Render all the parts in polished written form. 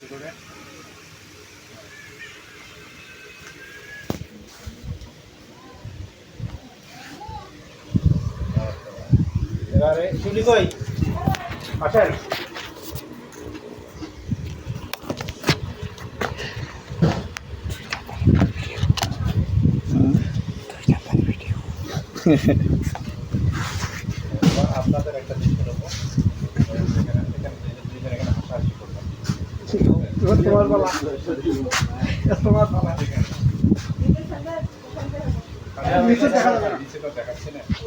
এবারে চুলি কই আসেন। আপনাদের একটা দৃশ্য নেবো, এখানে হাসাহাসি করবেন। দেখাচ্ছে না কি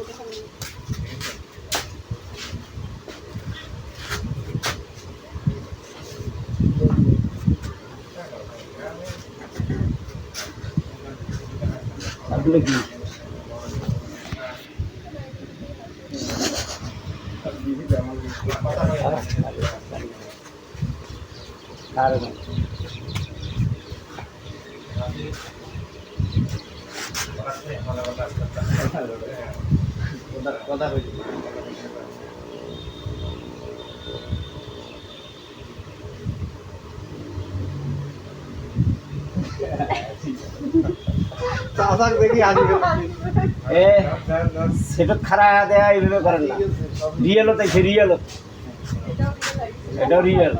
কথা হয়েছে। সেটা খারাপ দেয়া এইভাবে করেন না। রিয়েল হতে রিয়েল এটাও রিয়েল।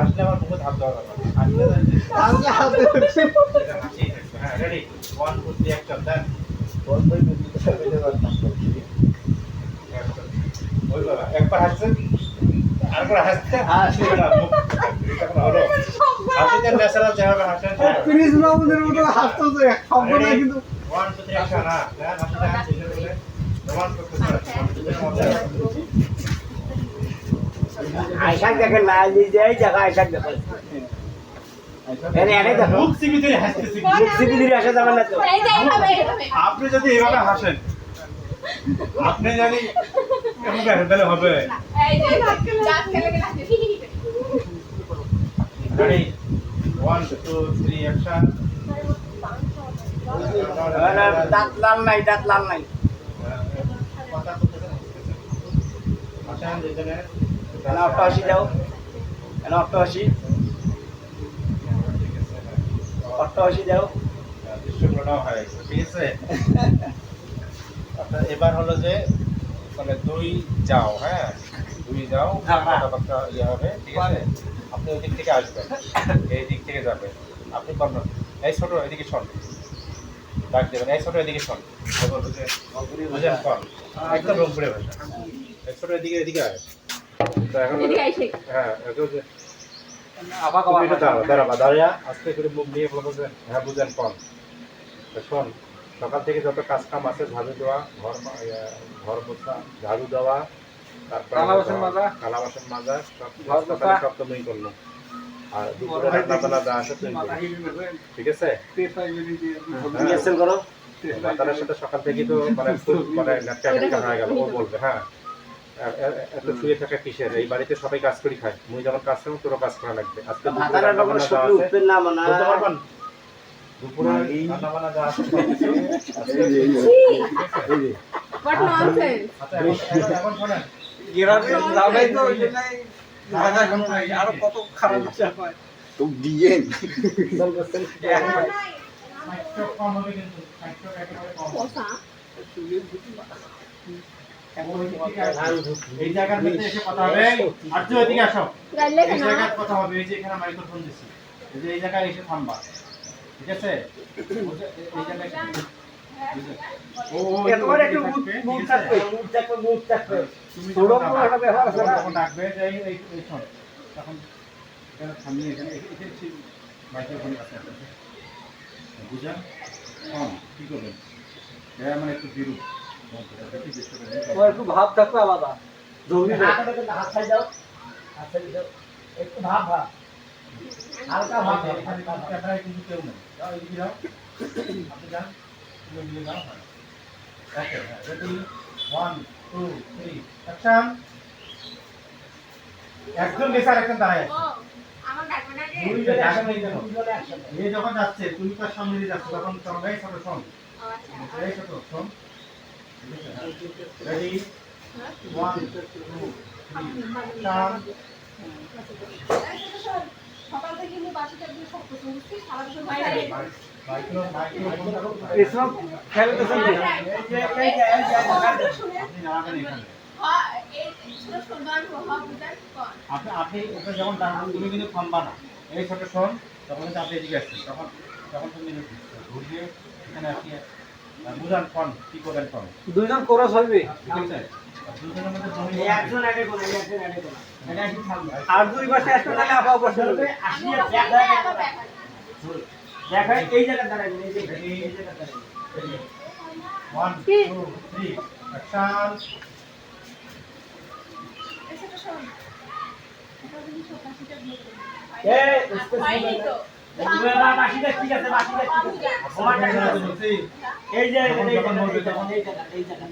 আসলে আমার মুখে ধাপ দেওয়া কথা। হ্যাঁ রেডি 1 2 3 অ্যাকশন দেন। ওই বাবা একবার হাসছেন আরেকবার হাসছেন হাসছেন না মুখ এটা কোনো হলো হাসিতে ন্যাচারাল যেভাবে হাসেন প্লিজ বাবুদের মতো হাসতো তো এক শব্দ না কিন্তু 1 2 3 অ্যাকশন না দেন হাসতে হাসতে বলে রোমান্স করতে আয়শাক দেখেন না এই যে এই জায়গা আয়শাক দেখেন এনে দেখো মুখ সিবিতে হাসতেছি মুখ সিপি দিয়ে আসা যাবে না তো। আপনি যদি এইভাবে হাসেন আপনি জানি এমন হেডালে হবে এই যে জাত খেলে গেলে হাসি রেডি 1 2 3 অ্যাকশন দাঁত লাল নাই দাঁত লাল নাই। কথা করতেছেন হাসেন যেখানে এনে 88 দাও এনে 88 88 দাও। দৃশ্যগুলোটাও হয়ে গেছে ঠিক আছে। আচ্ছা এবার হলো যে মানে দুই যাও, হ্যাঁ দুই যাও কথাবার্তা ইয়ে হবে ঠিক আছে। আপনি ওই দিক থেকে আসবেন এই দিক থেকে যাবেন আপনি বলবেন এই ছোট এদিকে শোন ডাক দেবেন এই ছোট এদিকে শোন বলবো যে বুঝেন কন একদম রংপুরে ভাষা এই ছোট এদিকে এদিকে আয় তো এখন হ্যাঁ এখন যে দাঁড়াবা দাঁড়িয়া আস্তে করে মুখ নিয়ে বলবো যে হ্যাঁ বুঝেন কন শোন সকাল থেকে যত কাজ কাম আছে ঝাড়ু দেওয়া ঘর মোছা ঝাড়ু দেওয়া তারপর থালা বাসন মাজা সব তুমিই করলো আর দুপুরে রান্না বান্না যা আছে তুমি করো ঠিক আছে। রিহার্সাল করো। মাতালের সাথে সকাল থেকে তো মানে নাটকা হয়ে গেল ও বলবে হ্যাঁ এত শুয়ে থাকা কিসের এই বাড়িতে সবাই কাজ করি খায় মুই যেমন কাজ করবো তোরও কাজ করা লাগবে আজকে দুপুরে রান্না বান্না যা আছে উঠবেন না মানে বলতে পারবেন দুপুরে রান্না বান্না যা আছে What nonsense? এখন শোনেন আরো কত খারাপ বিষয় হয় তো দিয়ে কম হবে কিন্তু একেবারে কম Cosa? এই জায়গার মধ্যে এসে কথা হবে আর তুই এদিকে আসো Galle এই ka জায়গায় na? কথা হবে এই যে এখানে মাইক্রোফোন দিছি এই যে এই জায়গায় এসে থামবা ঠিক আছে এই জায়গায় ও এতবার একটু মুখ থাকবে তুমি ছোট বড় একটা ব্যাপার আছে না। তখন ডাকবে যে এই শোন তখন এখানে থামিয়ে এখানে মাইক্রোফোন আছে বুঝলেন কি করবেন এটা মানে একটু বিরূপ একটু ভাব থাকবে আলাদা জরুরি হাত ছাই দাও হাত ছাই দাও একটু ভাব ভাব হালকা ভাব এখানে ক্যামেরায় কিন্তু কেউ নেই যাও এদিকে যাও আপনি যান এদিকে যাও ওকে রেডি 1 2 3 অ্যাকশন একজন গেছে আর একজন দাঁড়ায় আছে আমার কাটবে না রে। দুইজনে ডাক একসাথে, নেই কেন? দুইজনে একসাথে। এ যখন যাচ্ছে তুমি তার সামনে দিয়ে যাচ্ছ তখন তখন এই ছোট শোন ও আচ্ছা। এই ছোট শোন রেডি 1 2 সকাল থেকে কিন্তু বাসাটা একদম সব কিছু বুঝছিস? সারা বছর বাইরে বাইরে। মাইক্রো মাইক্রো এসব খেলতেছেন কি? আপনি নামাবেন এখানে হ্যাঁ, এই ছোট সুন্দর হওয়া বুঝার কর। আপনি ওটা যখন ডাকবেন তুমি কিন্তু থামবা না এই ছোট শোন তখন কিন্তু আপনি এদিকে আসছেন তখন তখন তুমি ঘুরিয়ে এখানে আপনি বুঝান ফোন কি করবেন ফোন দুইজন কোরাস হইবে ঠিক আছে দুজনের মধ্যে জমি এই একজন আগে করে, এই একজন আগে করে। এটা একটু থামবে। আর দুই পাশে আসতে তাহলে আপাও বসে চলবে, হবে। আসলে আমি এক ওখানে জায়গায় আবার করে। ব্যাক আসি। দেখো, এই জায়গায় দাঁড়াবেন, এই জায়গায়, এই জায়গায় দাঁড়াবেন। 1 2 3 অ্যাকশন এই ছোট শোন। এটা কিন্তু ছোট হাসিটা দিয়ে দে। এই, হয়নি তো। এগুলো না, বাকিটা ঠিক আছে, বাকিটা ঠিক আছে। আমার টাকা আছে। এই যে, এই জায়গায়, এই জায়গায়, এই জায়গায়, এই জায়গায়।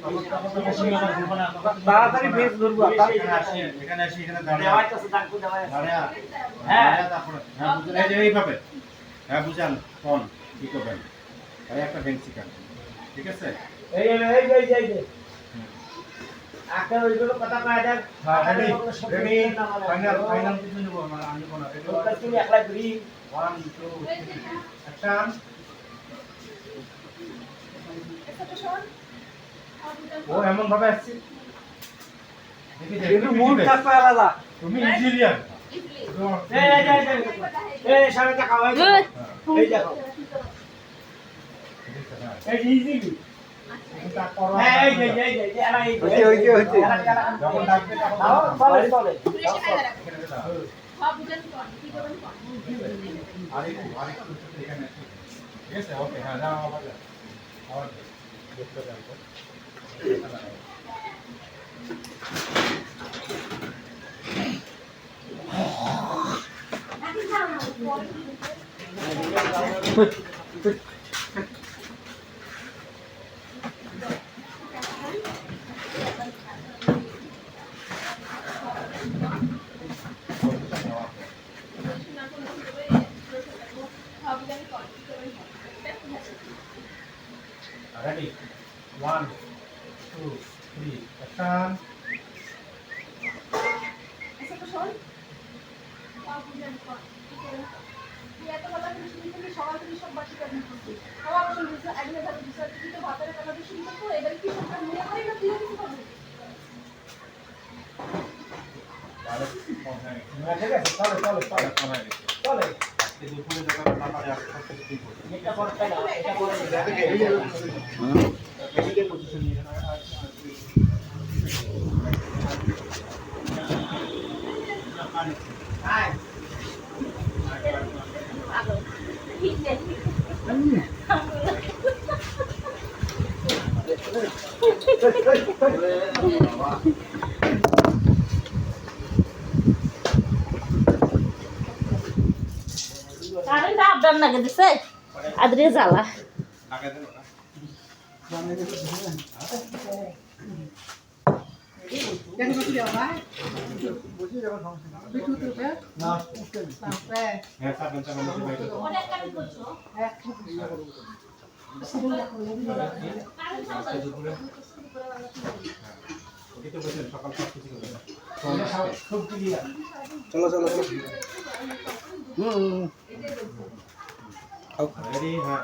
তাড়াতাড়ি বেশ ধরবো এখানে আসি এখানে দাঁড়িয়ে দেওয়াই তো আছে, দাঁড় দেওয়াই আছে। দাঁড়িয়ে হ্যাঁ। তারপরে হ্যাঁ বুঝলেন এই যে এইভাবে হ্যাঁ বুঝান ফোন কি করবেন এই একটা ভেন্সি কাট ঠিক আছে এই যে, এই যে, এই যে, এই যে। একটা ওইগুলো কথা কয়া যাক। হ্যাঁ রেডি রেডি না মানে। ফাইনাল ফাইনাল কিছু নেব আমি কোন ওটা তুমি একলাই করি। 1 2 3 অ্যাকশন এই ছোট শোন। ও এমন ভাবে আসছে দেখি কিন্তু মূল কাজটা আলাদা। তুমি ইজিলি আর ইজলি। এই, এই যে, এই যে, এই যে, সামনে তাকাও, এই যে। এই দেখো। এই যে, easily। হ্যাঁ, এই যে, এই যে, এই যে, এই যে, এরা এই যে, হইছে। যখন ডাকবে দাও, চলে, চলে। ঘুরে এসে কাজে রাখো। সব বুঝেন কর। কি করবেন কর। ঠিক আছে ওকে হ্যাঁ যাও আবার যাও আবার দেখতে যাবো সব বুঝেন কর। কি করবেন কর। এটা কি আছে? ready 1 2 3 অ্যাকশন এই ছোট শোন। সব বুঝেন কর। কি করবেন কর। তুই এত কথা তুমি শুনি তুমি সকাল থেকে সব বাসি কাজ করছিস। আমার বসে দিছে একদিন ধরে দিছে তুই তো ভাতের কথা দিয়ে শুনতে তো এবার কি সব মনে করি না তুই কিছু করবি। তাহলে ফোন হয়ে গেছে ঠিক আছে, চলে, চলে, চলে, ফোন হয়ে গেছে চলে। আজকে দুপুরে যখন না পারে আজকে সব কিছু ঠিক করবে এটা পরে তাই না, এটা পরে। এদিকে পজিশন নিয়ে আয়। ঠিক নেই। কারেন্ট আপডাউন লাগে দিছে আদ্রে জ্বালা লাগাই দেন ওটা হ্যাঁ সাবধান সাবধান বসে বাইরে অনেক কাজ করছো। ওকে তো বসেন সকাল সব কিছু করবেন খুব ক্লিয়ার। চলো চলো চলো। রেডি হ্যাঁ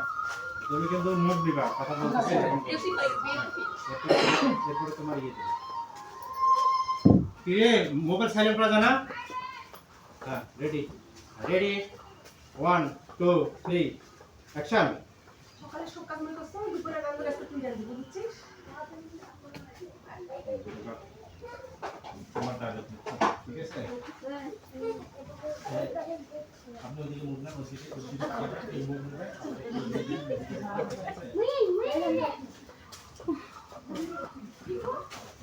তুমি কিন্তু মুখ দিবা কথা বলতেছে এরকম করে। বেশি হয়ে বেশি। এরপরে তোমার ইয়ে দেবে কি রে মোবাইল সাইলেন্ট করা জানা হ্যাঁ রেডি রেডি 1 2 3 অ্যাকশন সকালে সব কাজ মনে করছো দুপুরে রান্না রাস্তা তুই জানবি বুঝছিস? তোমার ডায়লগ ঠিক আছে আপনি ওদিকে মুভ না ওদিকে এই মুভ নেবে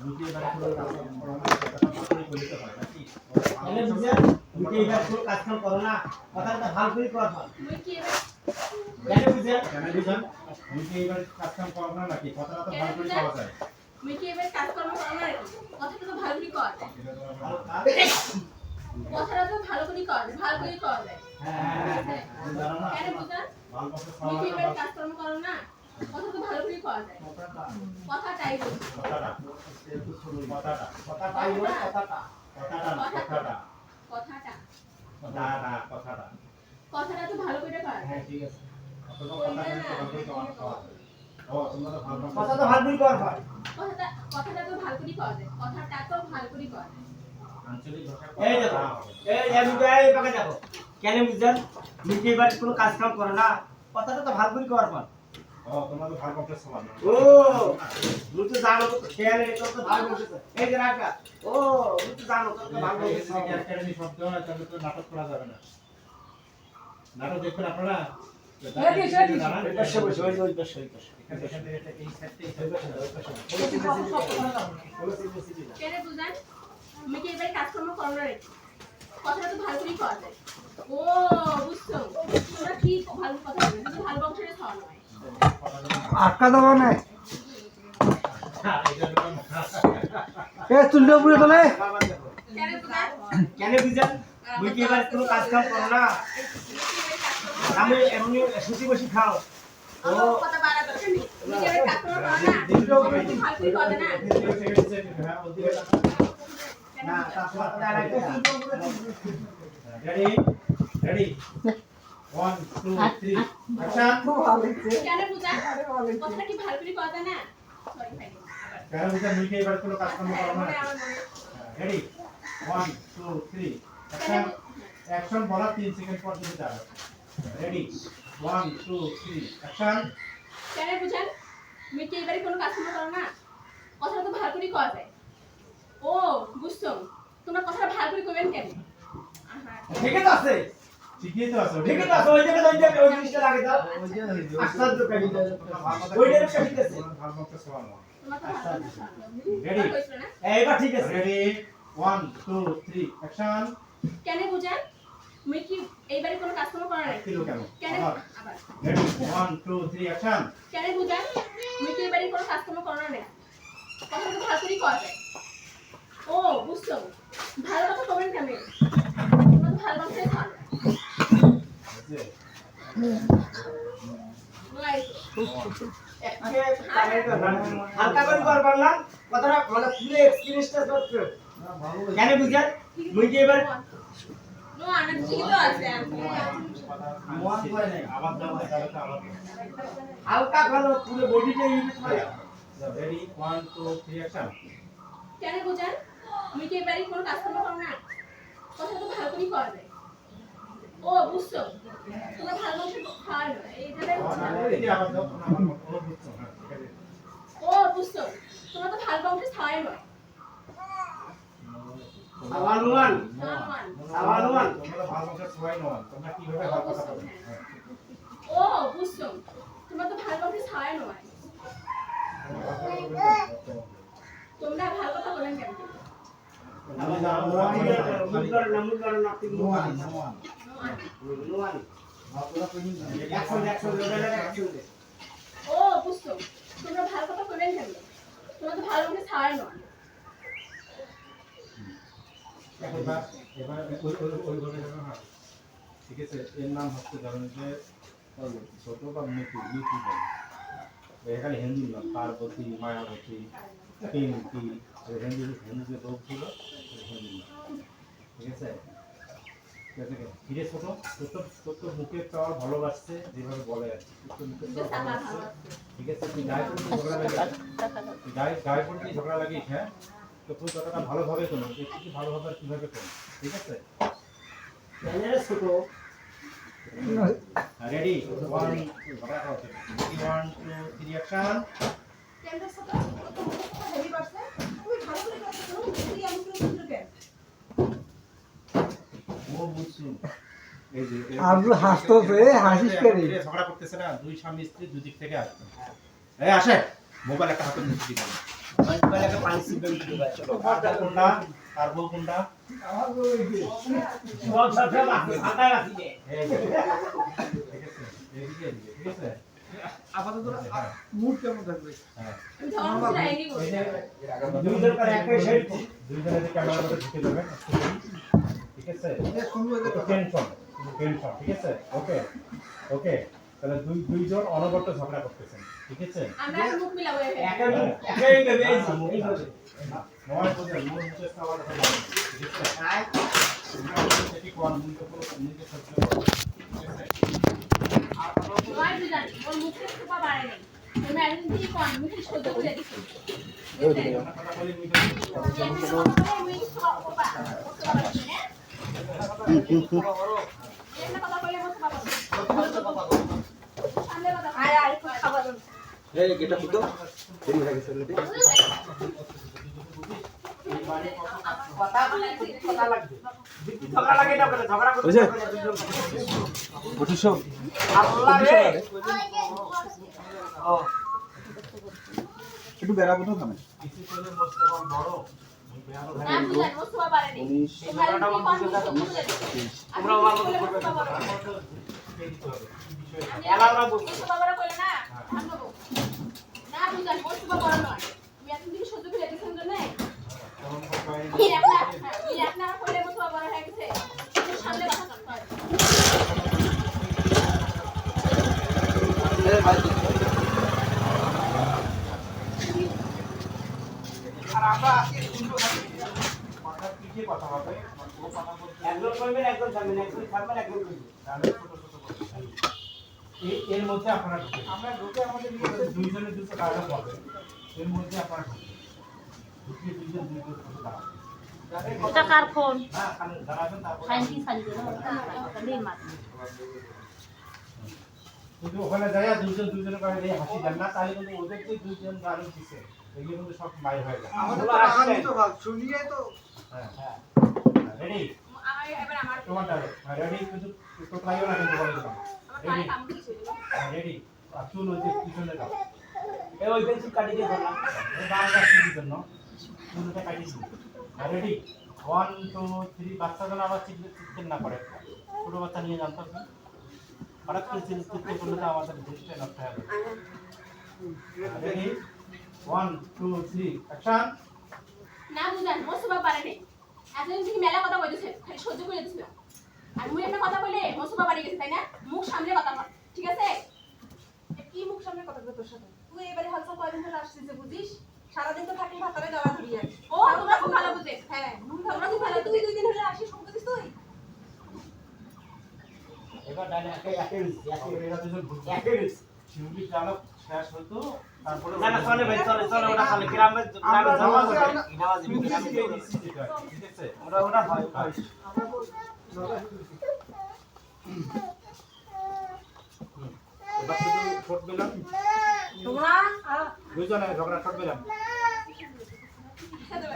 লুকিয়ে রাখলে পরামর্শ করতে হয় নাকি এলে বুঝে, তুমি এইবার কোনো কাজ-কাম করো না। কথাটা ভালো করে কর। মুই কি এবার দেখে বুঝে, কেন বুঝান লুকিয়ে এবার কাজ কাম করো না নাকি কথাটা তো ভালো করে পাওয়া যায় মুই কি এবার কাজ কর্ম করো না নাকি? কথাটা তো ভালো করে কর। এটা তো আমার ভালো কাজ কথাটা তো ভালো করে করবে, ভালো করে করবে। কেন বুঝান? মিঠি এবার কাজকর্ম করো না, কথা তো ভালো করে করা যায়। কথাটাই বলছি। কথাটা তো ভালো করে করা যায়। কথা তো ভালোই কর ভাই। কথাটা তো ভালো করে করা যায়। কথাটা তো ভালো করে করা যায়। এই দেখো এই আমি তো এই পাকে দেখো কেন বুঝছেন মিঠি এবার কোনো কাজ কাম করে না কথাটা তো ভালো করে কর পার ও তুই তো জানো তো খেয়াল রেখে তো ভালো বলছিস এই যে রাখা ও তুই তো জানো তো ভালো বলছিস একাডেমি শব্দ হয় তাহলে তো নাটক করা যাবে না। নাটক দেখবেন আপনারা কেন বুঝান? মিঠি এবার কাজকর্ম করো না রে। কথাটা তো ভালো করে করা যায়। ও বুঝছো? তোমরা কি ভালো কথা বলবে? কিন্তু ভালো বংশের খাওয়া নয়। আটকা দেবো না এ তুললে উপরে তোলে কেন বুঝান? কেন বুঝছেন মিঠি এবার কোনো কাজ কাম করো না আমি এমনি সুতি বসি খাও ও কথা বাড়া দরকার নেই। মিঠি এবার কাজকর্ম করো না। ভালো করে করবে না। না তারপর রেডি রেডি 1 2 3 অ্যাকশন। কেন বুঝান? কথাটা কি ভালো করে করা যায় না? সরি ভাই। কারণ এটা মিটে এবার কোনো কাজ করতে পারবো না। আমার মনে রেডি 1 2 3 অ্যাকশন। অ্যাকশন বলা 3 সেকেন্ড পর দিতে হবে। Ready 1 2 3 action. কেন বুঝান? মিঠি এবারে কোনো কাজ করো না। কথাটা তো ভালো করে করা যায়। ও বুঝছো? তোমরা কথাটা ভালো করে কইবেন কেন? আহা ঠিক আছে ঠিকই তো আছে। ঠিক আছে ওই জিনিসটা লাগে দাও আস্তে কাটি দাও ওইটা ঠিক আছে ভালো মতো সমান। তোমরা তো ভালো কথা Ready? কইছো না? এইবার ঠিক আছে রেডি 1 2 3 অ্যাকশন। কেন বুঝান? মিঠি এইবারে কোনো কাজ করো না। কিলো কেন? কেন আবার আবার রেডি 1 2 3 অ্যাকশন। কেন বুঝান? মিঠি এবারে কোনো কাজ করো না। কথাটা তো ভালো করে করা যায়। ও বুঝছো? ভালো কথা কইবেন কেন? তোমরা তো ভালো বংশের খাওয়া নয়। হালকা করে করবার না কথাটা মানে পুরো এক্সপেরিয়েন্সটা করতে কেন বুঝছেন মিঠি এবার নো আনা ঠিক তো আছে মন করে নাই আবার দাও তাহলে তো আবার হালকা ভালো পুরো বডিটা ইউজ করে রেডি 1 2 3 অ্যাকশন। কেন বুঝান? মিঠি এবারে কোনো কাজ করো না। কথা তো ভালো করে করা যায়। ও বুঝছো? তোমরা ভালো বংশের খাওয়া নয়। এইটাই রেডি আবার দাও আমার মতো বুঝছো। হ্যাঁ ঠিক আছে। ও বুঝছো? তোমরা তো ভালো বংশের খাওয়াই নয়। আওয়ানুমান সামান। আওয়ানুমান তোমরা ভালো মতো সবাই নয়। তোমরা কিভাবে ভালো কথা বলবে? ও বুঝছো? তোমরা তো ভালো বংশের খাওয়াই নয়। তোমরা ভালো কথা বলেন কেন? মুদ্রার নামুদ্রার নাতি নুয়ান নোয়ান। নুয়ান অ্যাকশন অ্যাকশন ও বুঝছো? তোমরা ভালো কথা বলেন কেন? তোমরা তো ভালো বংশের খাওয়াই নয়। এবার ওই ঘরে যাবে না। ঠিক আছে, এর নাম হচ্ছে ধরেন যে ছোট বা মিঠি মিঠি বলে। এখানে হিন্দু নাম পার্বতী মায়াবতী পিঙ্কি হিন্দু যে লোক ছিল হিন্দু নাম। ঠিক আছে ফিরে ছোট ছোট মুখে পাওয়ার ভালোবাসছে যেভাবে বলে আর কি ছোট মুখে পাওয়ার ভালোবাসছে। ঠিক আছে তুই গায়ে পড়তে ঝগড়া লাগিস গায়ে পড়তে ঝগড়া লাগিস। হ্যাঁ তো তুই কথাটা ভালোভাবে করো যে কি ভালোভাবে আর কিভাবে করো। ঠিক আছে ছোট রেডি 1 2 3 অ্যাকশন। কেমন ছোট? হেভি করছে। তুমি ভালো করে কথা বলো। মিঠি আমি তো সুন্দর কেন? ও বুঝছো এই যে আব্দু হাসতেছে হাসিস করে ঝগড়া করতেছে না দুই স্বামী স্ত্রী দুই দিক থেকে আসবে। এই আসে মোবাইল একটা হাতে নিয়ে দিবি মোবাইলে পানি সিবেন দিতে পারে আর কোনটা আর বউ কোনটা সব সব আটা রাখি দে এই যে, ঠিক আছে এদিকে ঠিক আছে আপাতত মুড কেমন থাকবে হ্যাঁ আমি ধর্ম চাইনি এই যে বলতে। দুই দরকার একটাই শেড দুই জনের ক্যামেরার মধ্যে ঢুকে যাবে ঠিক আছে টেনশন ঠিক আছে ওকে ওকে তাহলে দুইজন অনবরত ঝগড়া করতেছেন ঠিক আছে আমরা এখন মুখ মিলাবো একা একাই দেবে এই ভাবে নয় বুঝে মোর মুখে সবার কথা বলে ঠিক আছে এটি কোন মুখে পুরো নিজে সহ্য করো ঠিক আছে নয় বুঝান ওর মুখে সুপা বাড়ে নাই তুমি একদিন থেকে কোন মুখে সহ্য করে দিছি কথা বলি মিঠে এই গেটা ফুটো দেরি হয়ে গেছে অলরেডি কথা লাগবে যদি ঝগড়া লাগে না করে ঝগড়া করতে বুঝছো আল্লাহ রে ও একটু বেড়া বুঝো কেন কিছু করে মোস্তফা বড় না বুঝান ও সুপা বাড়ে নাই তোমরা আমার মতো করবে বিষয় এলাওরা বলছো সুপা বাড়া কইলে না আনবো না বুঝান ও সুপা বড় নয় তুমি এখন থেকে সহ্য করে দিছেন তো না আপনারা কইলে ও সুপা বড় হয়ে গেছে সামনে কথা করতে হয় আর আমরা আজকে শুনবো কথা কি কথা হবে ও কথা বলতে একজন করবেন একজন থাকবেন একজন থাকবেন একজন করবেন তাহলে ছোট ছোট কথা এর মধ্যে আপনারা ঢুকে আমরা ঢুকে আমাদের দুইজনের দুটো কাজ হবে এর মধ্যে আপনারা ঢুকে দুইজন কথা দাঁড়াবেন এটা কার ফোন হ্যাঁ কারণ দাঁড়াবেন তারপর সাইন্সি সাইন্সি না মাত কিন্তু ওখানে যায় দুইজনের কাছে এই হাসি দেন না তাহলে কিন্তু ওদের যে দুইজন গাড়ি দিছে এগুলো কিন্তু সব মাই হয়ে যায় আমাদের তো আগামী তো ভাগ শুনিয়ে তো হ্যাঁ হ্যাঁ রেডি আমার এবার আমার তোমারটা রেডি কিন্তু তো ট্রাইও না কিন্তু বলে দিলাম আমার কানে কাম কিছু দিল রেডি আর চুল ওই যে পিছনে দাও এই ওই পেন্সিল কাটিয়ে দিয়ে করলাম এই বারটা কি জন্য চুলটা কাটিয়ে দিই রেডি 1 2 3 বাচ্চা যেন আবার চিৎকার না করে ছোট বাচ্চা নিয়ে জানতো কি হঠাৎ করে চিৎকার করলে তো আমাদের দৃষ্টি নষ্ট হয়ে যাবে রেডি 1 2 3 অ্যাকশন না বুঝান ও সুপা বাড়ে নাই এতদিন থেকে মেলা কথা কইতেছে খালি সহ্য করে দিছিল আর মুই একটা কথা কইলে ও সুপা বাড়ি গেছে তাই না মুখ সামনে কথা বল ঠিক আছে কি মুখ সামনে কথা বলতো তোর সাথে তুই এবারে হালকা কয়দিন ধরে আসছিস যে বুঝিস সারাদিন তো থাকি ভাতারে যাওয়া ধরি আর ও তোমরা খুব ভালো বুঝে হ্যাঁ তোমরা খুব ভালো তুই 2 দিন হলে আসিস ফোন করিস তুই এবার ডাইনে একে এরা দুজন একে শিউলি চালক শেষ হতো তারপরে না না চলে ভাই চলে চলে ওটা চলে গ্রামে গ্রামে যাওয়া যাবে নামাজ ঠিক আছে ওটা ওটা হয় হয় এবার শুধু ঠোঁট দিলাম তোমরা দুইজনে ঝগড়া ঠোঁট দিলাম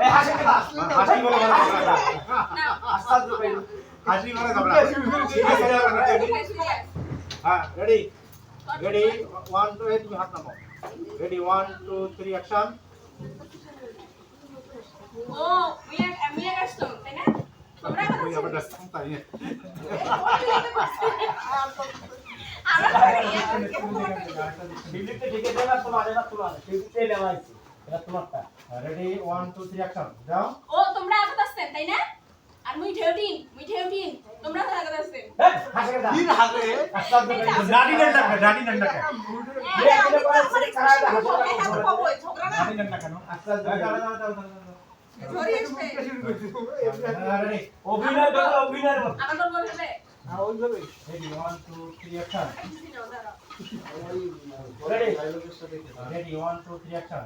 এই হাসি দিবা হাসি বলে বলে ঝগড়া আস্তাদ ভাই হাসি বলে ঝগড়া ঠিক আছে হ্যাঁ রেডি রেডি 1 2 তুমি হাত নামাও রেডি 1 2 3 অ্যাকশন ও মিয়া কাস্ট তাই না তোমরা কথা ওই আবার রাস্তা তাই বিলিতে ঠিক আছে না তোমার এটা তোমার টিভিতে লেওয়াইছি এটা তোমারটা রেডি 1 2 3 অ্যাকশন যাও ও তোমরা আগত আসছেন তাই না আর মুই ঠেউটিন তোমরা তো আগত আসছেন এই হাসি দা কি হাতে আস্তাদ ভাই ডাডি নেন না ডাডি নেন না কেন আস্তাদ ভাই রেডি অভিনয় করো অভিনয় করো আমার বল বলবে হ্যাঁ ওইভাবে ready 1 2 3 action ready ready 1 2 3 action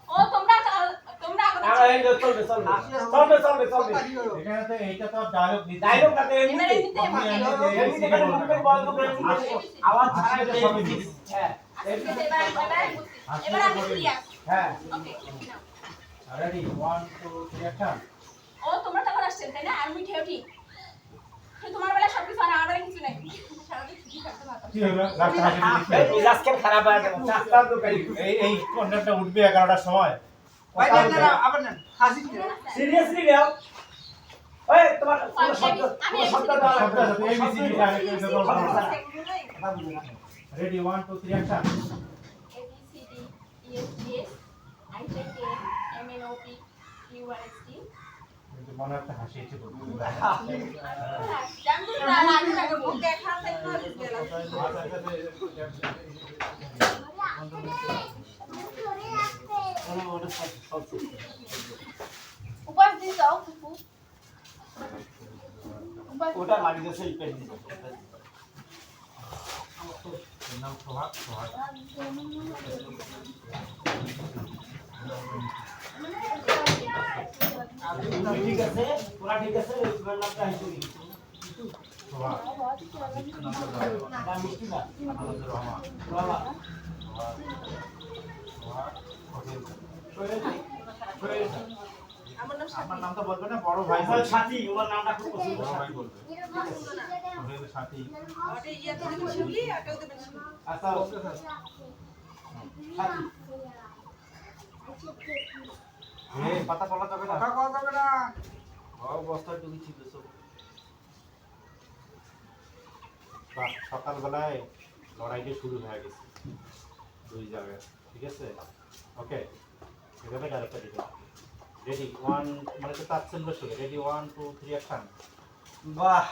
ও তোমরা আগত আমরা এই চলবে চলবে চলবে চলবে এখানে তো এইটা তো ডায়লগ দিতে ডায়লগ না তো এবারে এমনি এমনিতে এমনি করে মুখে বন্ধ করে আওয়াজ ছাড়া সবই দিই হ্যাঁ এবার আমি ক্লিয়ার হ্যাঁ ওকে রেডি 1 2 3 অ্যাকশন ও তোমরা তখন আসছেন তাই না আর মুই ঠেউটি তোমার বেলা সবকিছু আর আমার বেলা কিছু নাই সারাদিন ছুটি থাকতে ভাত কি হলো লাস্ট হাসি এই মিজাজকে খারাপ হয়ে যাবে আস্তাদ ভাই এই কন্টেন্টটা উঠবে 11টার সময় ভাই না আবার না হাসি সিরিয়াসলি নাও ওই তোমার শব্দ দাও শব্দ আছে এবিসিডি ডাইরেক্ট নাই ready 1 2 3 action ABCD EFGH IJK MNOP QRST কিন্তু মনে একটা হাসি এসে বলবো জানতো না রাজি থাকে মুখ দেখা দেখতে গেলাম উপাস দিয়ে যাও ফুপু উপাস ওটা লাগিয়ে দিয়েছে এই পেট দিছে এর নাম সোহাগ সোহাগ ঠিক আছে ওরা ঠিক আছে তোমার নামটা হিসেবে সোহাগ না মিষ্টি না আনন্দ রহমান বাবা সোহাগ সোহাগ হোটেল আমার নাম আপনার নামটা বলবে না বড় ভাই আমার সাথী ওর নামটা খুব পছন্দ বড় ভাই সাথী বলবে সোহেল সাথী ওটা ইয়াতে দেবেন শিউলি আটাও দেবেন শিউলি আচ্ছা সাথী পাতা পড়া যাবে না কথা যাবে না বস্তা টুকি ছিল সব বাহ সকালবেলায় লড়াইটা শুরু হয়ে গেছে দুই জায়গায় ঠিক আছে ওকে এভাবে ডাইরেক্ট দিবে রেডি ওয়ান মানে তো তাৎসেন্দ্র শুরু রেডি 1 2 3 অ্যাকশন বাহ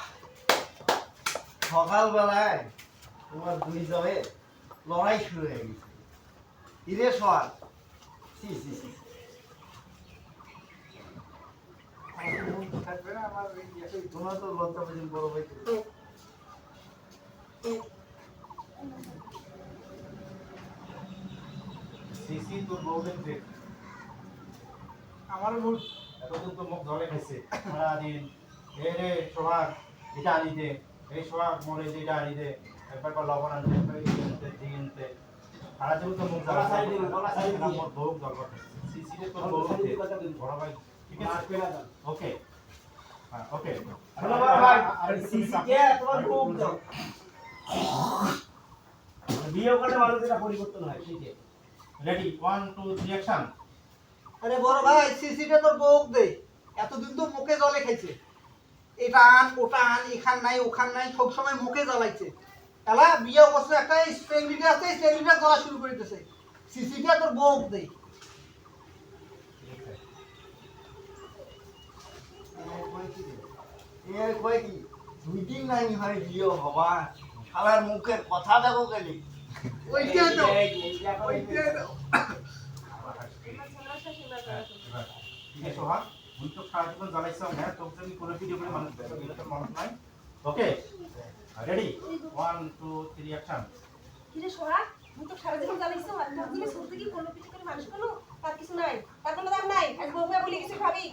সকালবেলায় তোমার দুই জয়ে লড়াই শুরু হয়ে গেছে ইরে সর সি সি সি থাকবে না আমার তোমার তো লজ্জা পেয়েছেন বড় ভাই সিসি তোর বউ দেখতে আমার মুখ এতদিন তো মুখ জলে গেছে সারাদিন এ রে সোহাগ এটা আনি দে এই সোহাগ মরে যে এটা আনি দে একবার করে লবণ আনতে একবার কিনতে দিনতে সারাদিন তো মুখ গলা সাইড দিন, গলা সাইড দিন। মোর বউ জল করতে সিসি রে তোর বউ দেখতে বড় ভাই ঠিক আছে ওকে হ্যাঁ ওকে হ্যালো ভাই আর সিসি কে তোমার খুব দাও বিয়ে করলে মানুষের পরিবর্তন হয় ঠিক আছে রেডি 1 2 3 অ্যাকশন আরে বড় ভাই সিসিটা তোর বউ দে এতদিন তো মুখে জলে খাইছে এটা আন ওটা আন এখান নাই ওখান নাই সব সময় মুখে জ্বালাইছে এলা বিয়ে অবস্থা একটা স্টেলিটা আছে স্টেলিটা জ্বলা শুরু করে দিতেছে সিসিটা তোর বউ দে এর কয় কি দুই দিন নাই হয় বিয়ে হবা শালার মুখের কথা দেখো গেলি ওইটাই তো ওইটাই তো ঠিক আছে সোহাগ তুই তো সারা জীবন জ্বালাইছ হ্যাঁ তোকে আমি কোনো ভিডিও করে মানুষ দেখো এটা তো মনে নাই ওকে রেডি 1 2 3 অ্যাকশন কিরে সোহাগ মুই তো সারা জীবন জ্বালাইছো আর তোর তুমি ছোট থেকে কোনো পিঠে করে মানুষ করলো তার কিছু নাই তার কোনো দাম নাই আজ বউমা বলে কিছু খাবি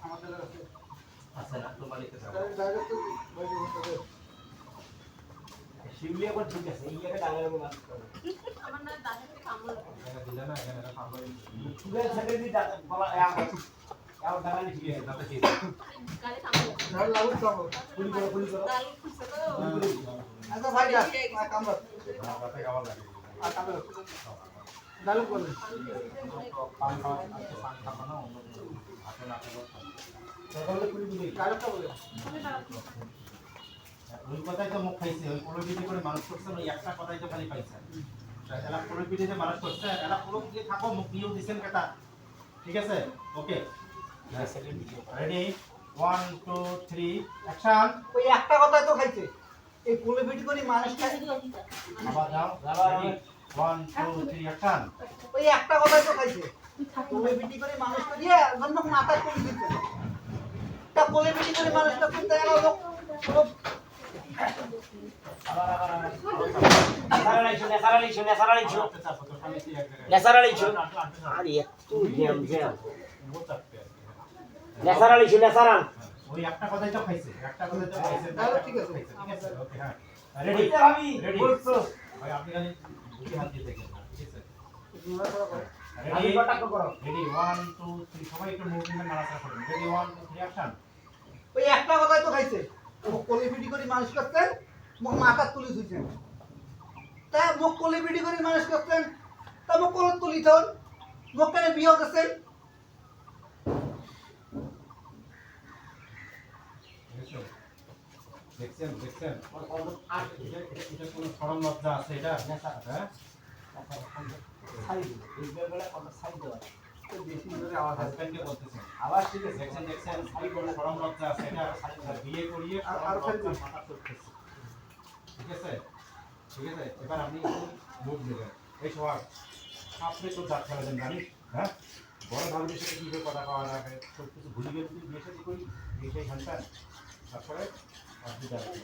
আমাদের আছে আচ্ছা না তোমার লিখতে দাও ডাইরেক্ট তো শিবলি আবার ঠিক আছে এই জায়গায় ডাঙার মানুষ করে আমার না দাঁতের কামড় এখানে দিলে না এখানে একটা পাবো সুগার ছেড়ে দি গলা এও ডাঙালি ঠিক আছে দাদা কি গালে কামড় ধর লাগু তো পুলি করো ডাল খুঁজছে তো আচ্ছা ভাই যা কামড় দাদা কেমন লাগে আর কামড় ডালু করে পান খাওয়া পান খাবো না অন্য হাতে না খাবো সকালে পুলি দিবি ডাইরেক্ট বলে ওই কথাই তো মুখ খাইছে ওই পুরো পিঠে করে মানুষ করছে ওই একটা কথাই তো খালি পাইছে এলা পুরো পিঠে যে মানুষ করছে এলা পুরো পিঠে থাকো মুখ নিয়েও দিছেন কথা ঠিক আছে ওকে রেডি 1 2 3 অ্যাকশন ওই একটা কথাই তো খাইছে এই কোলে পিটি করে মানুষটা আবার যাও রেডি 1 2 3 অ্যাকশন ওই একটা কথাই তো খাইছে কোলে পিটি করে মানুষটা দিয়ে একদম মাথায় করে দিচ্ছে তা কোলে পিটি করে মানুষটা কোনটা গেল লোক নেসারালিছো আচ্ছা চাপো তো খালি কি এক জায়গায় নেসারালিছো আরে একটু জ্যাম নেসারাল ওই একটা কথাই তো খাইছে একটা কথাই তো খাইছে তাহলে ঠিক আছে। ঠিক আছে ওকে হ্যাঁ রেডি রেডি ভাবি রেডি বলছো ভাই আপনি খালি দুটি হাত দিয়ে দেখেন না ঠিক আছে আমি রেডি কটাক্ষ করো রেডি 1 2 3 সবাই একটু মুভমেন্ট নাড়াচাড়া করুন রেডি 1 2 3 অ্যাকশন ওই একটা কথাই তো খাইছে মুখ কোলে পিটি করে মানুষ করতেন মুখ মাথা তুলে ধুইছেন তা মুখ কোলে পিটি করে মানুষ করতেন তা মুখ কোলে তুলি তখন মুখ কেন বিয়ে করছেন দেখছেন দেখছেন এটা কোনো শরম লজ্জা আছে এটা হ্যাঁ সাইড এই বেলা কত সাইড দেওয়া বেশি করে আওয়াজ আছে। হাজবেন্ডকে বলতেছেন আবার ঠিক আছে দেখছেন শাড়ি পরে শরম লজ্জা আছে এটা বিয়ে করিয়ে আর লজ্জা মাথা চড়তেছে ঠিক আছে এবার আপনি মুখ দেবেন এই সবার আপনি তো দাঁত ফেলে দেন জানিস হ্যাঁ বড় ভাবিদের সাথে কীভাবে কথা কওয়া লাগে সব কিছু ভুলে গেলে যদি বিয়ে সাথে করি এইটাই ঘন্টান তারপরে অসুবিধা আছে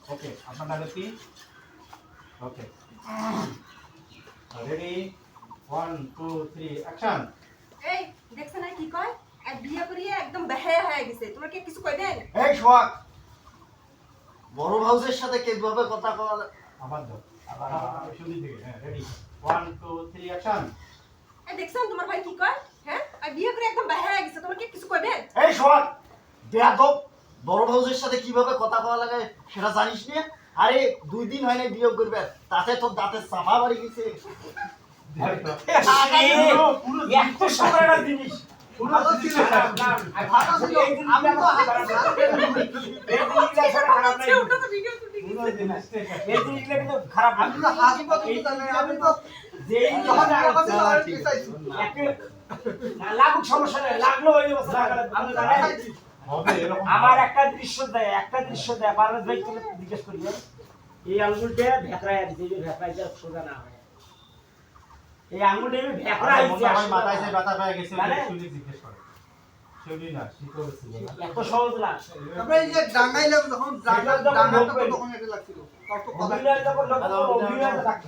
ওকে আপনার নাম কি ওকে রেডি 1 2 3 অ্যাকশন এই দেখছ না কি কয় এক বিয়ে করিয়ে একদম বেহায়া হয়ে গেছে তোমার কি কিছু কইবেন এই সোহাগ বড় ভাউজের সাথে কিভাবে কথা বলা আবার দাও আবার শুরু থেকে হ্যাঁ রেডি 1 2 3 অ্যাকশন এই দেখছেন তোমার ভাই কি কয় হ্যাঁ আর বিয়ে করে একদম বেহায়া হয়ে গেছে তোমার কি কিছু কইবেন এই সোহাগ বেয়াদব বড় ভাউজের সাথে কিভাবে কথা বলা লাগে সেটা জানিস না আরে 2 দিন হয় না বিয়ে করবে তাতে তোর দাঁতের সাফা বাড়ি গেছে এত সময় একটা জিনিস ভালো ছিল ভালো ছিল আমি তো এই জিনিসটা খারাপ নাই ওটা তো ভিডিও শুটিং পুরো জিনিসটা এই জিনিসটা কিন্তু খারাপ না। আমি তো হাসি পাচ্ছি জানি আমি তো যেই যখন জিনিসটা যখন কি চাইছি না লাগুক সমস্যা নেই লাগলো ওই অবস্থা আমি জানেন হবে এরকম আমার একটা দৃশ্য দেয় পারভেজ ভাই তুমি জিজ্ঞেস করি এই আঙ্গুলটা ভেকড়ায় আছে যে ভেকড়াইতে সোজা না হয় এই আঙ্গুলটা আমি ভেকড়াই আমার মাথায় যে ব্যথা পেয়ে গেছে মানে? শুনি জিজ্ঞেস করে শুনি না শিখো ছিল না এত সহজ না আমরা এই যে ডাঙ্গাইলাম যখন ডাঙ্গাটা তখন এটা লাগছিল তাও তো কথা অভিনয় যখন অভিনয় থাকে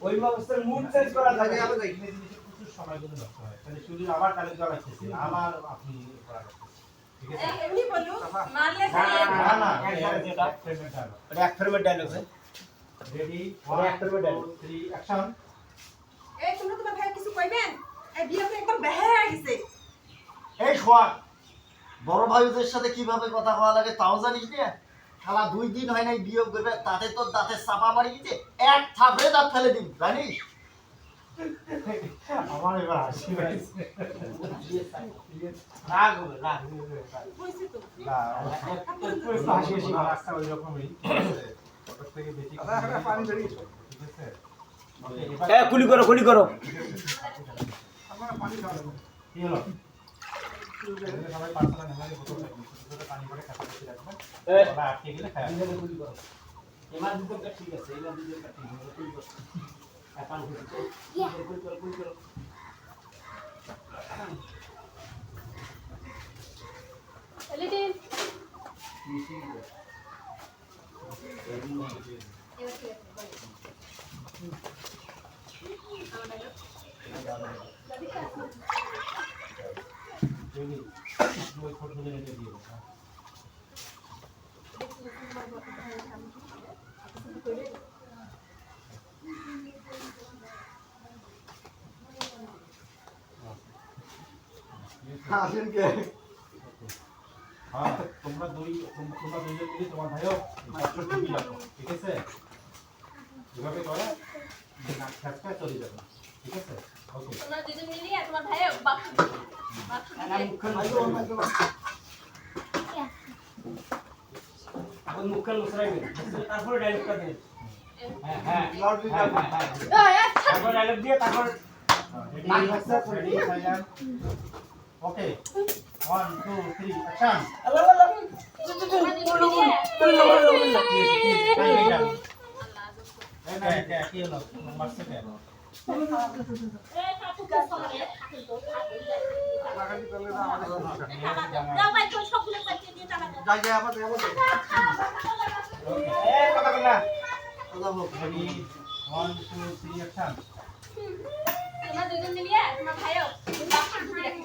ওই অবস্থায় মুড চেঞ্জ করা লাগে যাবে আবার যাই এই জিনিসের প্রচুর সময়গুলো নষ্ট হয় তাহলে শুধু আবার কালে জ্বালাচ্ছেন আবার আপনি করা লাগতেছে ঠিক আছে এমনি বলো মারলে না না একবারে যেটা পেমেন্ট আলো এটা এক ফ্রেমের ডায়লগ রেডি ওরে একটা করে দেন। 1 2 3 অ্যাকশন এই তোমরা তোমার ভাই কিছু কইবেন এই বিয়ে করে একদম বেহায়া হয়ে গেছে এই সোহাগ বড় ভাইদের সাথে কিভাবে কথা বলা লাগে তাও জানিস না শালা 2 দিন হয় নাই বিয়ে করবে তাতে তোর দাঁতের সাফা বাড়ি গেছে এক থাপড়ে দাঁত ফেলে দিবি জানিস আমার এবার হাসি পাইছে রাগ হবে রাগ বুঝছি তো না একটু হাসি হাসি রাস্তা ওই রকমই ওটার থেকে বেশি পানি ধরি ঠিক আছে ওকে এ কুলি করো আমরা পানি খাওয়া কি হলো সবাই পাঁচটা নেমালি বোতল থাকবে ছোট পানি করে কাছাকাছি রাখবেন এ ওরা আটকে গেলে খায় দিলে কুলি করো এবার দুটো ঠিক আছে এবার দুটো ঠিক আছে কুলি করো এখন কুলি করো লিটিল যদি ওই ফটো নিয়ে দিয়ে দিও আসেন কে হ্যাঁ তোমরা দুইজন মিলে তোমার ভাইও পাঁচশো টিভি রাখো ঠিক আছে এভাবে করে নাক খাচকা চলে যাবে ঠিক আছে ওকে তোমরা দুজন মিলিয়ে তোমার ভাইয়ের বাক্স এখন মুখখান মুসরাইবেন তারপরে ডায়লগটা দেন হ্যাঁ হ্যাঁ লাউড হ্যাঁ, স্পিকার হ্যাঁ, হ্যাঁ। তারপর ডায়লগ দিয়ে তারপর রেডি সাইলেন্ট ওকে 1 2 3 অ্যাকশন তোমরা দুজন মিলিয়ে কি হলো মারছে কেন যাই যাই আবার যাবো এ কথা বলা রেডি 1 2 3 অ্যাকশন তোমরা দুজন মিলিয়ে তোমার ভাইয়ের বাক্স ঢুকে রাখো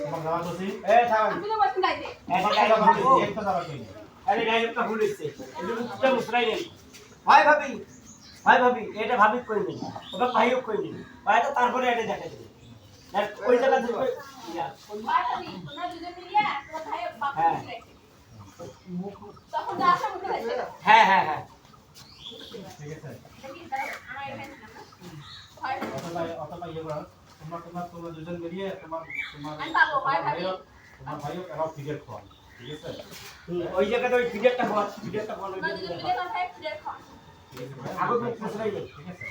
তোমার দাওয়া দোষী এ থাম তুমি তো বলছেন তাইতে এটা একটা ডায়লগ দাওয়া দোষী একটা দাওয়া কই আরে ডায়লগটা ভুল হইছে এটা মুখটা মুসরাইলেন ভাই ভাবি এটা ভাবি কই নেই ওটা ভাইও কই নেই ভাইটা তারপরে এটা দেখা দেবে আর ওই জায়গা থেকে তোমরা দুজন মিলিয়ে তোমার ভাইয়ের বাক্স হ্যাঁ। ঢুকে রাখো তখন যা আসা মুখে রাখবে হ্যাঁ হ্যাঁ হ্যাঁ ঠিক আছে আমার এখানে ছিল না হয় অথবা ইয়ে করো তোমরা দুজন মিলিয়ে তোমার আমি পাবো, হয় ভাবি। ভাইও এরাও ফিগার খাওয়ান ঠিক আছে ওই জায়গাতে ওই ভিডিওটা হওয়া তোমরা দুজন মিলিয়ে তোমার ভাইয়ের ফিরে খাও ঠিক আছে ভাই? আগে মুখ মুসরাইলেন ঠিক আছে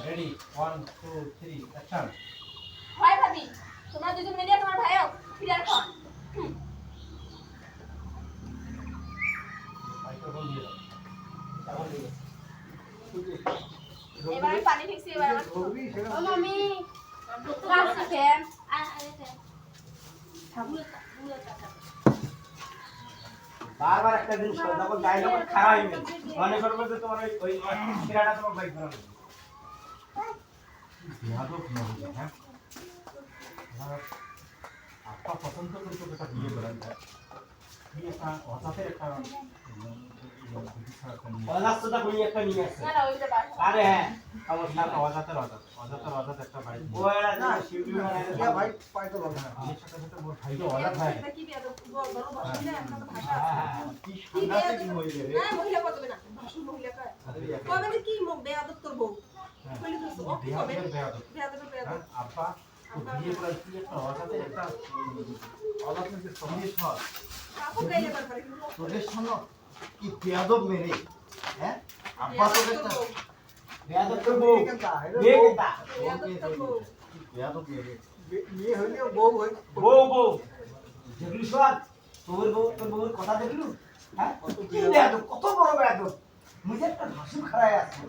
রেডি 1 2 3 অ্যাকশন হয় ভাবি তোমরা দুজন মিলিয়ে তোমার ভাইও ফিরে আর খাও মাইক্রোফোন দিয়ে দাও এবার আমি পানি ফেলছি এবার আমার ধরবি সেটা ও মামি কাছে ফ্যান বারবার একটা জিনিস করো, যখন গায়ে যখন খারাপ হয়ে গেছে মনে করবো যে তোমার ওই শিরাটা তোমার বাইক ধরা নেই। বিয়াদব নবী হ্যাঁ আপা পছন্দ করতে একটা বিয়ে করেন বিয়ে একটা হঠাৎের একটা অজাস্তটা বলি একটা নিয়ে আসছে। না না ওইটা বাস আরে হ্যাঁ সমস্যা না। অজাতের একটা বাড়ি ও এরা না শিউলি ইয়া ভাই পাইতো ভালো না বিয়ের সাথে সাথে মোর ভাইকে অজাত হয় এটা কি বিয়াদব বড় বড় ভাষণ না আপনার ভাষা কি সাংঘাতিক মহিলা রে না মহিলা কত না ভাষণ মহিলা কয় কবে যে কি বেয়াদব তোর বউ কইলি তো ও কি কবে বেয়াদব বেয়াদব বেয়াদব আব্বা ও বিয়ে করে কি একটা অজাতের একটা অজাত নিতে সন্দেশ হয় আপু গাইলে তারপরে কিন্তু তোদের শোনো কি বেয়াদব মেরে হ্যাঁ আব্বা তোদের বেয়াদব তোর বউ বিয়ে কেতা বেয়াদব তোর বউ বেয়াদব মেরে মেয়ে হইলেও বউ হয় বউ দেখলু সব তোর বউর কথা দেখলু হ্যাঁ কি বেয়াদব কত বড় বেয়াদব মুঝে একটা ভাষণ খারায় আছে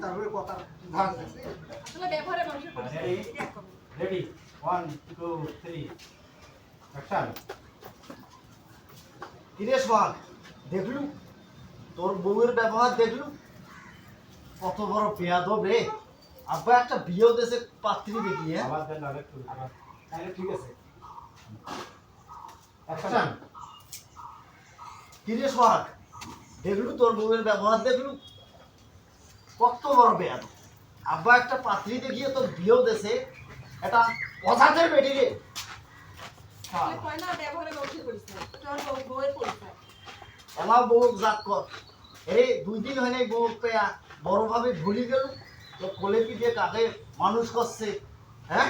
তারপরে কথা ধান আছে আসলে ব্যবহারে মানুষের পরিচয় রেডি 1 2 3 অ্যাকশন কিরে সোহাগ দেখলু তোর বউয়ের ব্যবহার দেখলু কত বড় বেয়াদব রে আব্বা একটা বিয়েও দেশে পাত্রী দেখি হ্যাঁ আবার দেন আরেকটু আবার তাহলে ঠিক আছে অ্যাকশন কিরে সোহাগ দেখলু তোর বউয়ের ব্যবহার দেখলু কত বড় বেয়াদব আব্বা একটা পাত্রী দেখিয়ে তোর বিয়েও দেশে এটা অজাতের বেটি রে আসলে কয় না ব্যবহারে মানুষের পরিচয় তোর বউয়ের পরিচয় আমার বউ জাত কর এই 2 দিন হয় নাই বউ পেয়া বড়ভাবে ভুলি গেল তো কোলে পিঠে কাকে মানুষ করছে হ্যাঁ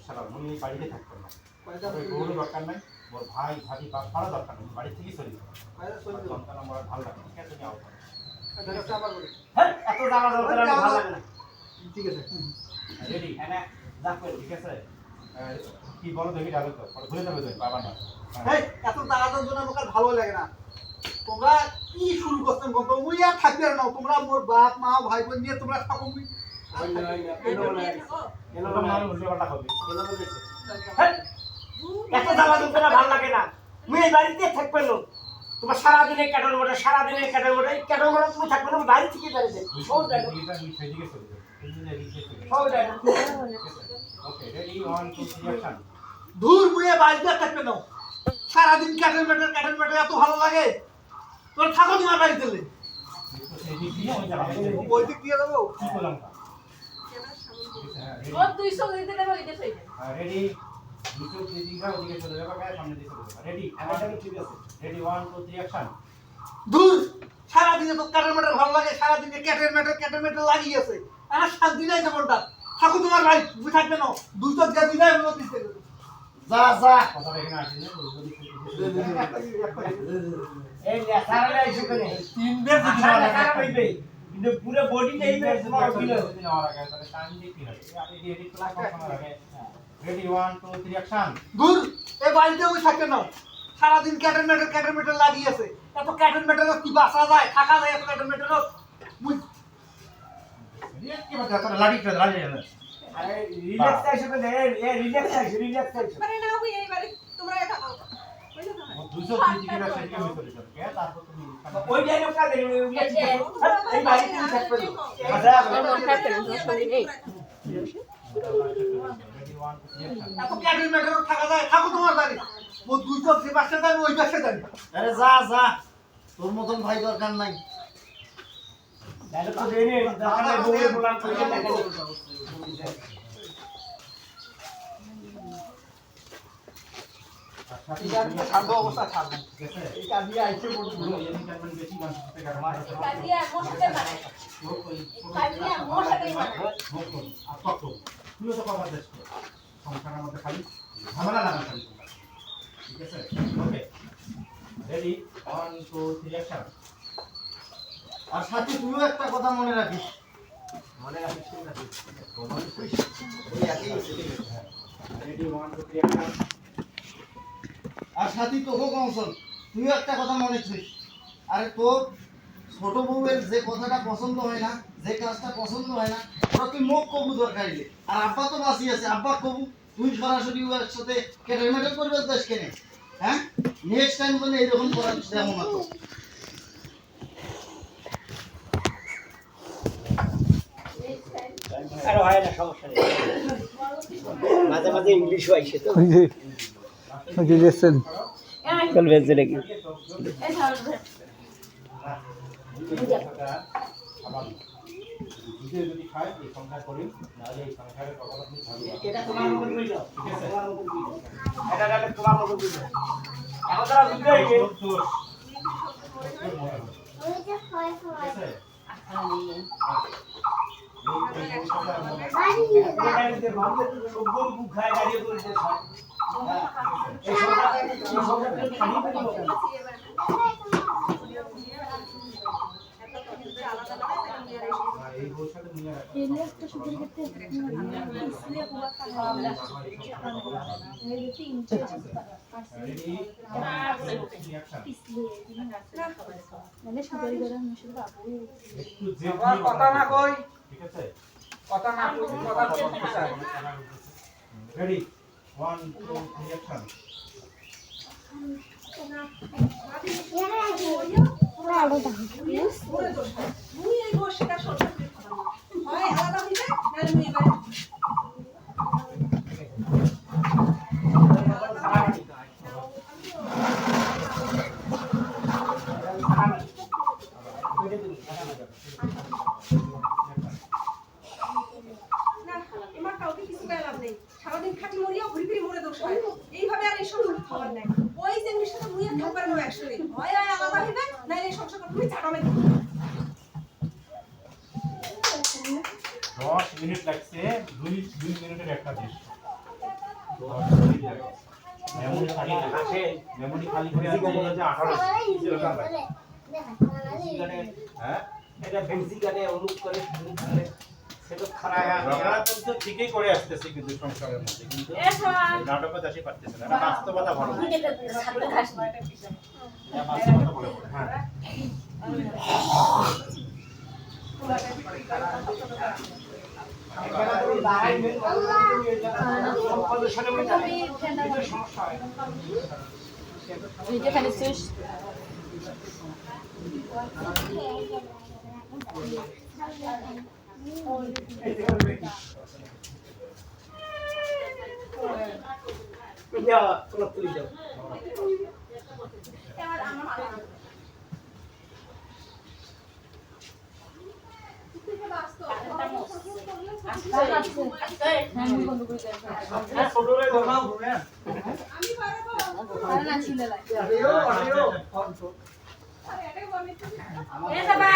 সারা উনি বাড়িতে থাকতেন না ওই বউরও দরকার নাই ওর ভাই ভাবি বাপ কারো দরকার নেই বাড়ি থেকেই চলে যাবে সন্তান আমার ভালো লাগে ঠিক আছে তুমি আও হ্যাঁ এত জ্বালা দরকার আমি ভালো লাগে না ঠিক আছে রেডি এনে যা করে ঠিক আছে কি বলো দেখি ডালো তো ভুলে যাবে তুমি বাবা না এই এত দাঁড়ানোর জন্য আমার আর ভালো লাগে না তোমরা কি শুরু করছেন বলতো মুই আর থাকবে না তোমরা মোর বাপ মা ভাই বোন নিয়ে তোমরা থাকো মুই এরকম না উল্টো পাল্টা হবে এত জ্বালা যন্ত্রণা ভালো লাগে না মুই এই বাড়িতে থাকবে না তোমার সারাদিনে ক্যাটল মোটা এই ক্যাটল মোটা তুমি থাকবে না বাড়ি থেকে দাঁড়িয়ে সব দেখো সেদিকে চলে যাবে সব দেখো ওকে রেডি 1 2 3 অ্যাকশন দূর মুয়ে বাড়িতে থাকবে না সারাদিন ক্যাটেল মেটার এত ভালো লাগে তোর থাকো তোমার বাড়িতে সেদিক দিয়ে ওই যাবে ওই দিক দিয়ে দেবো কি বললাম ও 200 দিতে দেব এটা সই রেডি দুটো দিদিকা ওদিকে চলে যাবে গায়ে সামনে দিকে চলে যাবে রেডি ঠিক আছে রেডি 1 2 3 অ্যাকশন দূর সারাদিনে তো ক্যাটেল মেটার ভালো লাগে সারাদিনে ক্যাটেল মেটার লাগিয়ে গেছে আর শান্তি নাই যেমনটা থাকো তোমার বাড়ি তুমি থাকবে না দুটো দিয়ে দিলে আমি দিতে যা কথাটা এখানে আসেনি এই সারাটা এসে করে তিন বের যদি সারা না খারাপ হইবে কিন্তু পুরো বডি নেই তোমার দিল রেডি 1 2 3 অ্যাকশন দূর এই বাড়িতে ওই থাকে না সারাদিন ক্যাটেল মেটার লাগিয়ে আছে এত ক্যাটেল মেটার কি বাসা যায় থাকা যায় এত ক্যাটেল মেটার কি বাত লাড়ি লাড়ি আরে রিল্যাক্স এসে করে রিল্যাক্স মানে না ওই এই বাড়ি তোমরা থাকো কইলো না 200 দিদিকে না সেদিকে হয়ে চলে যাবে কে তারপর তুমি ওই ডায়লগটা দেখো এই বাড়িতে থাকবে আচ্ছা রেডি 1 2 3 অ্যাকশন এত ক্যাটেল মেটার থাকা যায় থাকো তোমার বাড়ি ও দুটো যে বাসা যায় ওই বাসা যায় আরে যা তোর মতন ভাই দরকার নাই ডায়লগ তো দেনে দরকার বউয়ে বলান করে দেখেন ঠান্ডা অবস্থা থাকবে গেছে এই কাজিয়ে আইছে বলতে পুরো এদিন কারণ বেশি মানুষ থেকে কারণ কাজিয়া মোর সাথে মানে কাজিয়া মোর সাথে মানে আর তত তুইও তো কথা দেশ সংসারের মধ্যে খালি ঝামেলা না করতে। ঠিক আছে, ওকে, রেডি, 1 2 3 অ্যাকশন। আর সাথে তুইও একটা কথা মনে রাখিস। মনে রাখিস কি না? ওই একই রেডি, 1 2 3 অ্যাকশন। আর সাথী তোকেও কৌশল, তুইও একটা কথা মনে রাখিস। আরে তোর ছোট বউয়ের যে কথাটা পছন্দ হয় না, যে কাজটা পছন্দ হয় না, ওরা তুই মুখ কবু দরকার নেই। আর আব্বা তো বাঁচি আছে, আব্বা কবু, তুই সরাসরি ওর সাথে কেটে মেটে করবে দেশ কেনে। হ্যাঁ, নেক্সট টাইম বলে এইরকম করার দেবো না তো। আর হয় না, সমস্যা নেই। মাঝে মাঝে ইংলিশও আইসে তো বলবেন যে নাকি এই ধর ধর। আবার দুধে যদি খায় এই সংখ্যা করি, নাহলে এই সংখ্যার কখনো তুমি ভাবি না। এটা তোমার মতো কইল, ঠিক আছে, তোমার মতো কইল, এটা তোমার মতো কইল। এখন তারা বুঝবে দোষ দোষ মনে হয়। ঠিক আছে, সব্বর বুক খায় গাড়ি করে দেয়। এই সংখ্যাটা খালি করে দিও। আর এই বউর সাথে নিয়ে রাখো। এলে একটা সুন্দর করতে इसलिए हुआ था मेरे 3 রেডি, 1 2 3 অ্যাকশন। इसलिए मैंने सुपर गरम मुश्किल बाबू একটু জেদ আবার দিয়ে কথা না কই, ঠিক আছে, কথা না কই, কথা বলতে চাই। Ready, 1 2 3 action. মুই এই বর্ষটা সরষা করে খাবো না হয় আলাদা হইবে নাহলে মুই এবারে না এমার কাউকে কিছু গায়ে লাভ নেই সারাদিন খাটি মরিয়া ঘুরি ফিরি মরে দোষ হয় এইভাবে আর এই সংসার খাবার নাই ওই যে সাথে মুই আর থাকবার না একসাথে হয় হয় আলাদা হইবে নাহলে এই সংসার তুমি চাটামে 10 মিনিট লাগছে, 2 মিনিটের একটা ডিশ। 10 মিনিট লাগে। মেমোরি খালি না, আসে মেমোরি খালি করে আছে বলে যে 18 এরকম লাগে। হ্যাঁ, এটা বেঞ্জি কাটে অনুপ করে শুরু করে সেটা খারাপ আমরা কিন্তু ঠিকই করে আসতেছি কিন্তু সংসারের মধ্যে, কিন্তু নাটকও চাষি পারতেছে না। এটা বাস্তবতা বলো, এটা বাস্তবতা বলে বলে। হ্যাঁ, ভিডিও খানিছিস? তুলি যাও আমি পারবো না ছিল লাই আরেও আরেও আরে এটা বলতে এ বাবা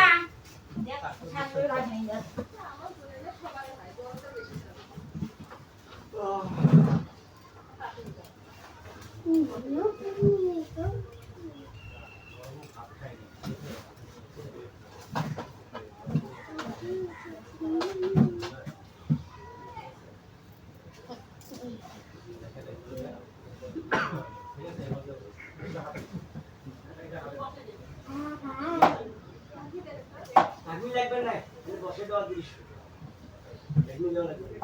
আপনি লাগবেন না বসে দেওয়া দৃশ্য আপনি যাও লাগবে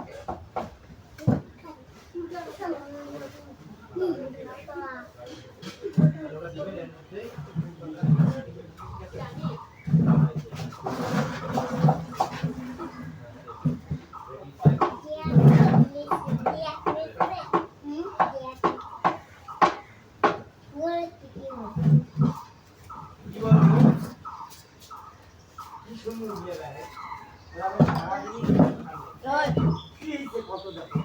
কি বলবো কি সুন্দর দিয়ে দেয় আমি সারাদিনই কি যে কত দেখো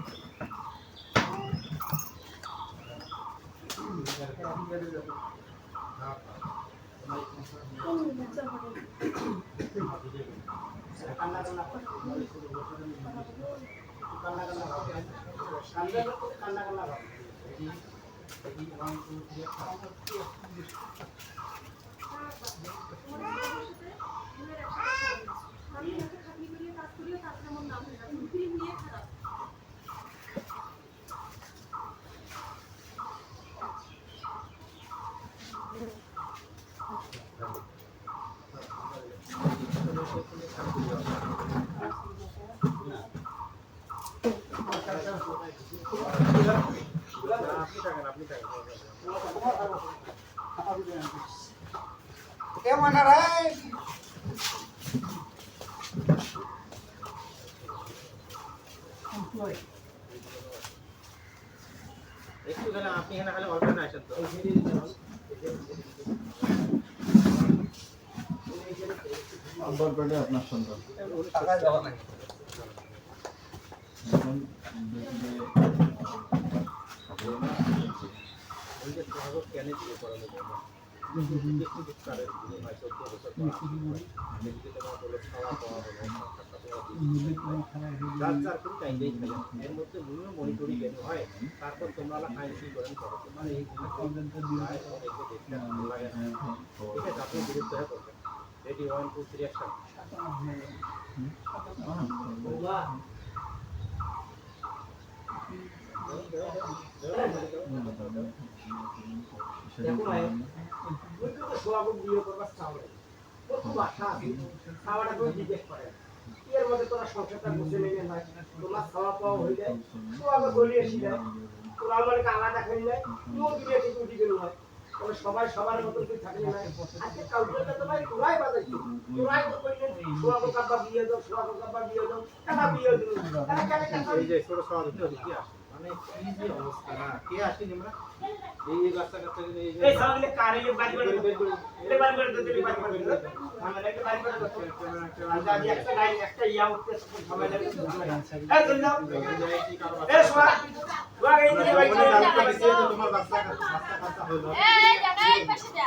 কান্না কান্না কান্না কান্না কান্না কান্না আমি এত খাটনি করিয়ে কাজ করিও তারপরে আমার নাম হয়ে যাবে ফিল্ম নিয়ে খারাপ কেমন রে একটু গেলে আপনি এখানে খালি অল্প না আসেন তো আপনার সন্তান টাকা দেওয়া নাই এখন দেখবে ওই যে তোমাকে কেন দিয়ে করানো যায় না তারপর তোমরা আইনসি করেন করো মানে এই ঠিক আছে আপনি বিরুদ্ধে করবেন রেডি 1 2 3 অ্যাকশন দেখো ভাই ওই তো সোয়াগো বিয়ে করবার চাওয়া কত বাসা আছে খাওয়াটা তো জিজ্ঞেস করে এর মধ্যে তোরা সংসারটা বুঝে নিয়ে হয় তোমার খাওয়া পাওয়া হয়ে যায় সোয়াগো চলে আসি যায় তোরা আমার আলাদা খাই যায় তুইও দিলে ঠিক উঠি গেল হয় তবে সবাই সবার মতো তুই থাকলি না আজকে কাউকে তো ভাই তোরাই বাজাইছি তোরাই তো কইলেন সোয়াগো কাব্বা বিয়ে দাও সোয়াগো কাব্বা বিয়ে দাও কাটা বিয়ে দিল কাটা কাটা এই যে ছোট সওয়াল হতে হচ্ছে কি আসে মানে কি যে অবস্থা না কে আসে নিমরা এই রাস্তা কাছে এই যে এই সামনে কারে বাড়ি বাড়ি এই বাড়ি বাড়ি তো বাড়ি বাড়ি আমরা একটা বাড়ি বাড়ি করতে আজ একটা লাইন একটা ইয়া উঠতে সময় লাগে এই চল যাও এই সোয়া সোয়া এই যে ভাই তোমার রাস্তা হলো এই জায়গা এই পাশে যা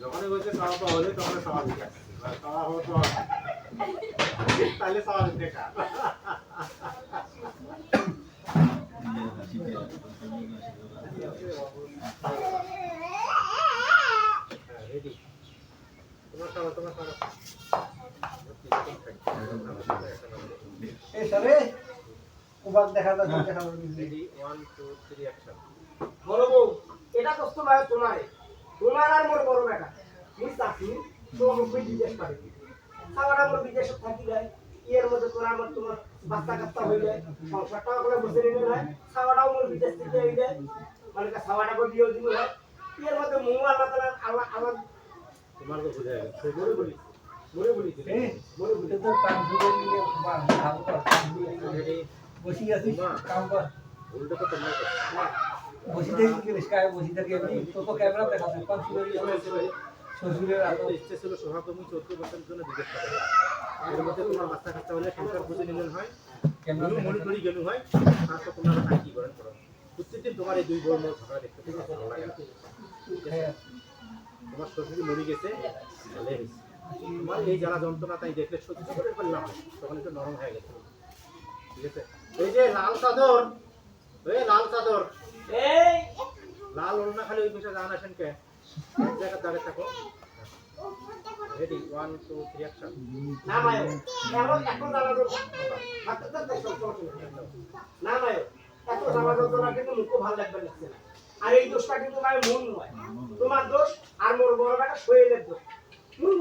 যখন বলছে খাওয়া পাওয়া হলে তখন সওয়াল দিকে খাওয়া হতো তাহলে সওয়াল দেখা রেডি তোমার এই সরে উবাক দেখা যাচ্ছে দেখা যাচ্ছে রেডি 1 2 3 অ্যাকশন বলো বউ এটা কষ্ট ভাই তোমার আর মোর বড় বেটা মিস আসি তো আমাকে জিজ্ঞেস করে খাওয়াটা মোর বিদেশে থাকি যায় এর মধ্যে তোরা আমার তোমার বাচ্চা কাচ্চা হয়ে যায় সংসারটাও করে বসে নিলে হয় খাওয়াটাও মোর বিদেশ থেকে হয়ে যায় মানে খাওয়াটা করে দিয়েও দিল হয় এর মধ্যে মু আল্লাহ তাআলা আল্লাহ তোমার তো বুঝা গেছে মরে বলি এটা তো কাম করে নিয়ে ভালো রেডি বসি আছি কাম কর উল্টো তো তোমরা বসি দেখি কি স্কাই বসি থাকে এমনি তো ক্যামেরা দেখাচ্ছে কোন শ্বশুরের আলো ইচ্ছে ছিল সভাকর্মী 14 বছরের জন্য জিজ্ঞেস করে এর মধ্যে তোমার বাচ্চা কাচ্চা হলে সংসার বুঝে নিলেন হয় ক্যামেরা মনিটরি গেল হয় তারপর তোমরা কি করেন করো প্রত্যেকদিন তোমার এই দুই বড় মোড় ঝগড়া দেখতে খুব ভালো লাগে না। তোমার শ্বশুর মরে গেছে ভালো হয়েছে তোমার এই জ্বালা যন্ত্রণা তাই দেখলে সহ্য করে ফেললাম তখন একটু নরম হয়ে গেছে ঠিক আছে এই যে লাল চাদর এই লাল ওড়না খালি ওই বিষয়ে জানা আসেন কে এক জায়গায় দাঁড়িয়ে থাকো রেডি 1 2 3 অ্যাকশন না মায়ো এখন জানা তো হাতে না মায়ো এত জানা তো না কিন্তু মুখ ভালো লাগবে না আর এই দোষটা কিন্তু মায়ের মন নয় তোমার দোষ আর মোর বড় বেটা শোয়েলের দোষ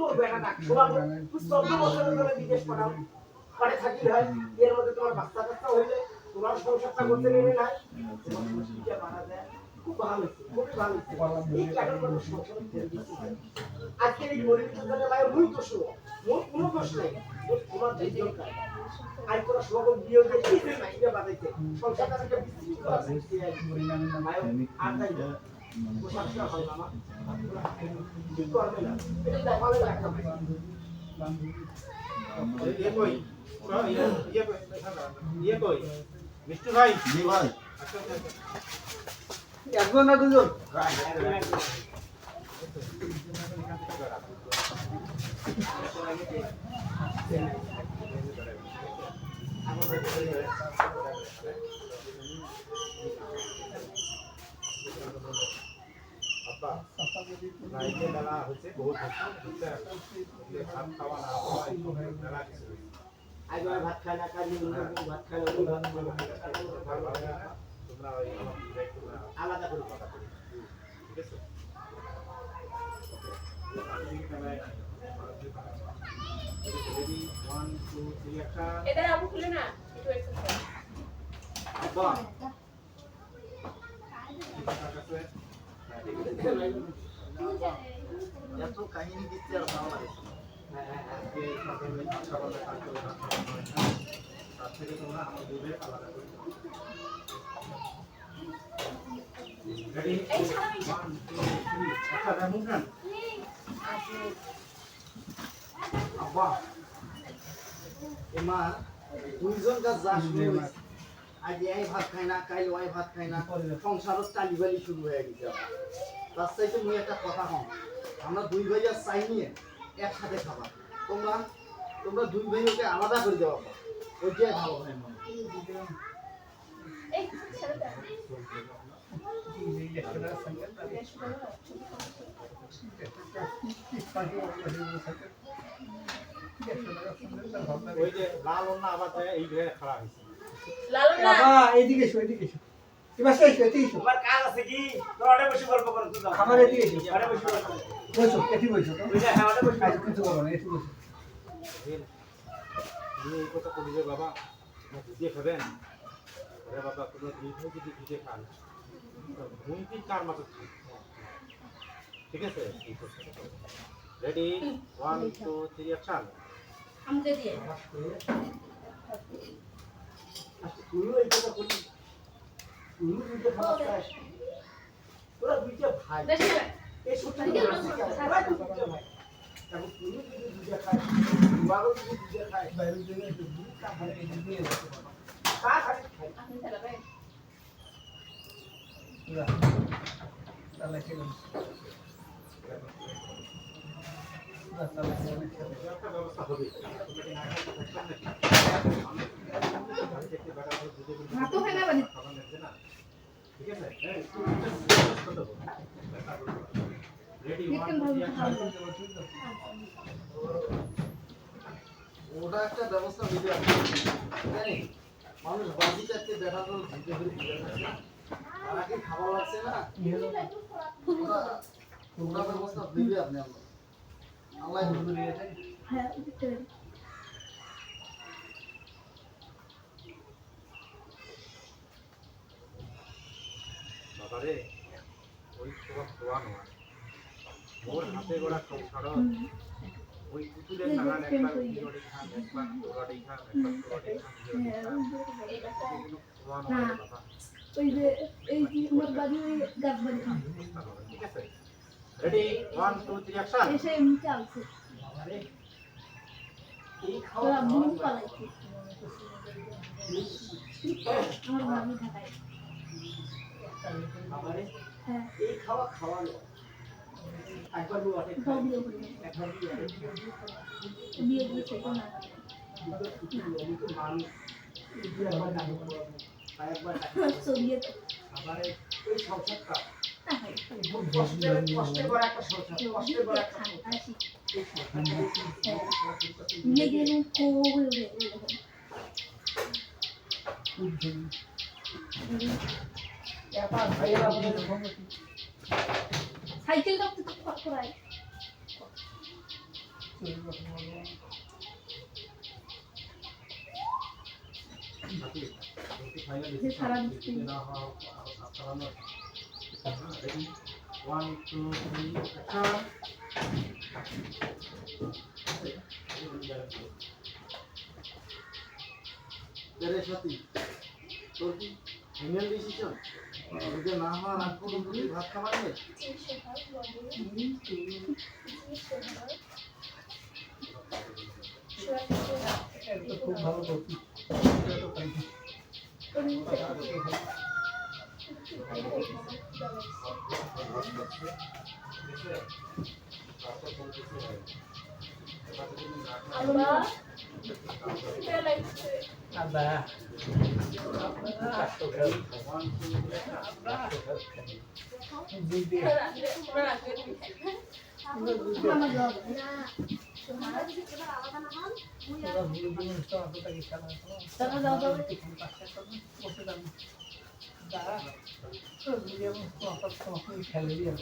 মোর বেটা শোনা তুই 14 বছরের ধরে বিদেশ পাঠাও পরে থাকি হয় এর মধ্যে তোমার বাচ্চা কাচ্চা হয়ে যায় তোমার সংসারটা করতে নেবে না তোমার খুশিটা বাড়া যায় খুব ভালো হচ্ছে খুবই ভালো হচ্ছে এই কারণে মানুষ সংসার আজকে এই পরিবেশের জন্য মায়ের মূল দোষ মোর কোনো দোষ নেই তোমার দুইজন কাজ আজ তোরা সবক বিয়ে দিয়ে কি দিয়ে বাঁধাইছে সংসারটা থেকে বিস্তৃত আছে মায়ের আর তাই পোশাকটা হয় মামা কি করবে না এটা দেখালে রাখা ये कोई मिष्टू भाई জি ভাই একজন না দুজন আমাদের আপা না এই যে মেলা হচ্ছে বহুত হচ্ছে ভাত খাওয়া না খাওয়া এই মেলা কিছু আজ ওই ভাত খায় না কালি ভাত খায় না তোমরা ওই তোমরা আলাদা করে কথা বলো, ঠিক আছে? রেডি 1 2 3 একটা এটা আবু খুলে না একটু এক্সারসাইজ আব্বা এত কাহিনী দিচ্ছে আর ভালো লাগে এই ছাড়াই আব্বা এমা দুইজন কাজ যা শুরু হয়েছে আজ এই ভাত খায় না কাল ওই ভাত খায় না সংসারত টালিবালি শুরু হয়ে গেছে তার চাইতে মুই একটা কথা কম আমরা দুই ভাইয়া চাই নিয়ে একসাথে খাবার তোমরা তোমরা দুই ভাইকে আলাদা করে দেওয়া ওইটাই ভালো হয় মনে এই ছেড়ে দাও ওই যে লাল ওন্না আবার এই ঘরে খাড়া হয়েছে লালন না এইদিকে এসো এবার শেষ এদিকে এসো তোমার কাজ আছে কি তোরা বসে গল্প করো তো দাও খাবার এদিকে এসো আরে বসে গল্প করো বসো এটি বসো তো ওই যে হ্যাঁ ওটা বসে আজ কিছু করো না এটি বসো তুমি এই কথা বলি যে বাবা ভিজে খাবেন আরে বাবা তোমরা দুই ভাই যদি ভিজে খান ভূমিটি কার মতো ঠিক আছে রেডি 1 2 3 অ্যাকশন আমতে দিয়ে তুই এই কথা বলি তুই দুইটা খাবার খাস তোরা দুইটা ভাই বেশি না এই সত্যি ভাই দুইটা ভাই তারপর তুই যদি দুইটা খাস বারো যদি দুইটা খাস বাইরে দিনে একটু দুই খাবার এই দিয়ে কা খাস আপনি চালাবেন তাহলে খেলাম একটা ব্যবস্থা হবে ভাতও হয় না বাড়ি ঠিক আছে রেডি 1 2 ওটা একটা ব্যবস্থা দিতে হবে জানি মানুষ বাজি চাচ্ছে দেখা তো জিতে ফিরে দিতে পারছে তারা কি খাবার লাগছে না ওটা ওটা ব্যবস্থা দিবে আপনি আল্লাহ হ্যাঁ দিতে পারি বাবারে ওই সব খোয়ানো মোর হাতে গড়া সংসার ওই পুতুলের নানান একবার উড়ি খান একবার তোরাড়ি খান একবার তোরাড়ি খান খোয়ানো হয় বাবা ওই যে এই যে আমার বাড়ি ওই গাছ বাড়ি ঠিক আছে রেডি 1 2 3 অ্যাকশন এসে এমনি চালছে এই তোরা খাওয়া বুম পালাইছে আমার ভাবি ঢাকায় খাবারে হ্যাঁ এই খাওয়া খাওয়ানো একবার বউ অনেক সব বিয়ে করে একবার বিয়ে দিয়েছে তো না আমি তো মানুষ একবার ডাকি একবার সরিয়ে খাবারে ওই সংসারটা না হয় কষ্টের পর একটা সংসার কষ্টের পর একটা আসি এই সংসারটা বিয়ে গেলে কোবল সাইকেলটা তো ফট করায় যে সারা দিচ্ছি না হয় আপনারা রেডি 1 2 3 অ্যাকশন তেরে সাথী তোর কি ফাইনাল ডিসিশন ওইটা না হওয়ার আগ পর্যন্ত তুই ভাত খাবার নেই খুব ভালো করছিস আল্লাহ এটা লাগছে আদা খেলে দিয়ে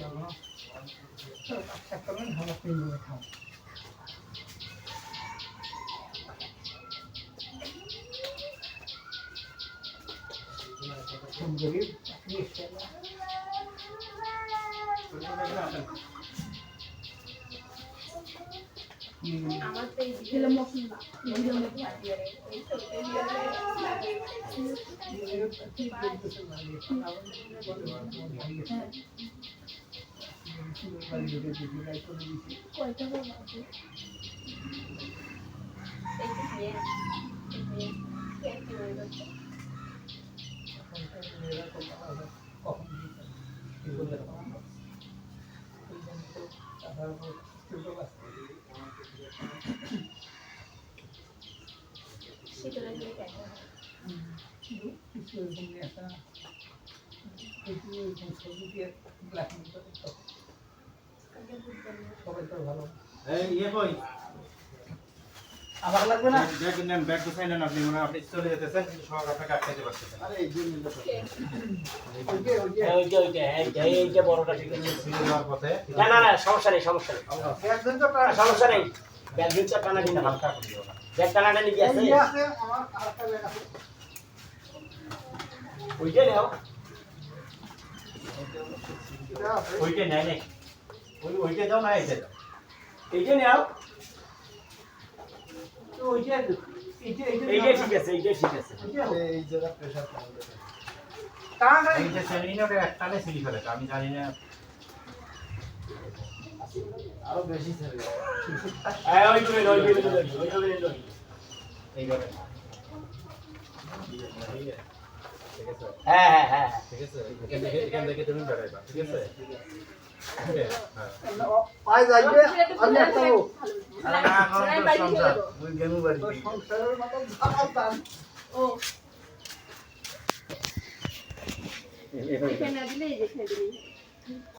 খাও গরিব আমার তো এই দিলে মশলা দিলে মশলা দিয়ে রে এই তো কয়টা বাবা আছে এই তো নিয়ে কি হয়ে গেছে শীতলা দিয়ে কেন সবাই তো ভালো এই ইয়ে কই আবার লাগবে না ব্যাগ নেন, ব্যাগ গুছাই নেন আপনি, মানে আপনি চলে যেতেছেন কিন্তু সব আপনাকে আটকাতে পারতেছেন। আরে এই যে মিলটা এইটা বড়টা ঠিক আছে। সিঁড়ি যাওয়ার পথে না সমস্যা নেই একজন তো সমস্যা নেই ব্যাগ দিচ্ছে টানা দিন হালকা করে দিও না। ব্যাগ টানাটা নিয়ে আছে এই আছে আমার আরেকটা ব্যাগ আছে ওইটা নাও এটা আছে ওইটা নেয় নেই, ওইটা দাও না, এইটা দাও। এইটা নাও তো ওইটা এইটা ঠিক আছে এই জায়গা প্রেসার টানা এই যে সেমিনারে একটানে সিঁড়ি ফেলে, আমি জানি না। আরো বেশি ছেড়ে হ্যাঁ ওই করে এইভাবে হ্যাঁ ঠিক আছে, এখান থেকে তুমি বেড়াইবা, ঠিক আছে? ওকে, হ্যাঁ। পাই যাইবে আমি একটা লোক আরে না, এখন তো সংসার, ওই গেমু বাড়ি। সংসারের মতো ঝাল টান ও এখানে দিলে এই যে খেয়ে দিবি